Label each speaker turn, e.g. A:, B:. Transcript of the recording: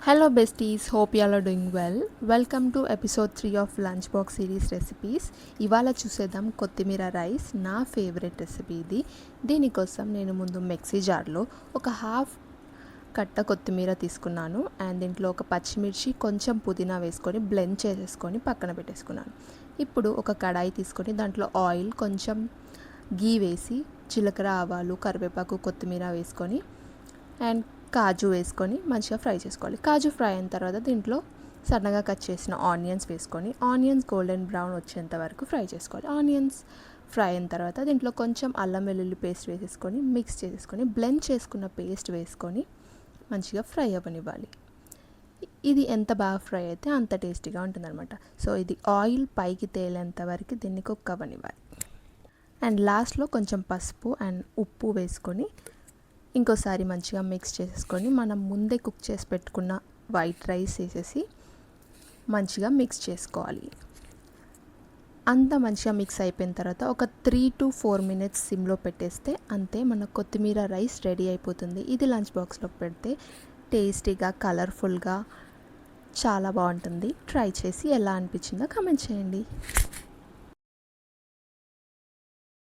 A: Hello besties, hope you all are doing well. Welcome to episode 3 of Lunchbox series recipes. ఇవాళ చూసేద్దాం కొత్తిమీర rice. నా favourite recipe ఇది. దీనికోసం నేను ముందు మిక్సీ జార్లో ఒక హాఫ్ కట్ట కొత్తిమీర తీసుకున్నాను అండ్ దీంట్లో ఒక పచ్చిమిర్చి కొంచెం పుదీనా వేసుకొని బ్లెండ్ చేసేసుకొని పక్కన పెట్టేసుకున్నాను. ఇప్పుడు ఒక కడాయి తీసుకొని దాంట్లో ఆయిల్ కొంచెం గీ వేసి జీలకర్ర ఆవాలు కరివేపాకు కొత్తిమీర వేసుకొని అండ్ కాజు వేసుకొని మంచిగా ఫ్రై చేసుకోవాలి. కాజు ఫ్రై అయిన తర్వాత దీంట్లో సన్నగా కట్ చేసిన ఆనియన్స్ వేసుకొని ఆనియన్స్ గోల్డెన్ బ్రౌన్ వచ్చేంత వరకు ఫ్రై చేసుకోవాలి. ఆనియన్స్ ఫ్రై అయిన తర్వాత దీంట్లో కొంచెం అల్లం వెల్లుల్లి పేస్ట్ వేసేసుకొని మిక్స్ చేసేసుకొని బ్లెండ్ చేసుకున్న పేస్ట్ వేసుకొని మంచిగా ఫ్రై అవ్వనివ్వాలి. ఇది ఎంత బాగా ఫ్రై అయితే అంత టేస్టీగా ఉంటుందన్నమాట. సో ఇది ఆయిల్ పైకి తేలేంత వరకు దీన్ని కుక్ అవ్వనివ్వాలి. అండ్ లాస్ట్లో కొంచెం పసుపు అండ్ ఉప్పు వేసుకొని ఇంకోసారి మంచిగా మిక్స్ చేసేసుకొని మనం ముందే కుక్ చేసి పెట్టుకున్న వైట్ రైస్ వేసేసి మంచిగా మిక్స్ చేసుకోవాలి. అంతా మంచిగా మిక్స్ అయిపోయిన తర్వాత ఒక 3 to 4 minutes సిమ్లో పెట్టేస్తే అంతే మన కొత్తిమీర రైస్ రెడీ అయిపోతుంది. ఇది లంచ్ బాక్స్లో పెడితే టేస్టీగా కలర్ఫుల్గా చాలా బాగుంటుంది. ట్రై చేసి ఎలా అనిపించిందో కామెంట్ చేయండి.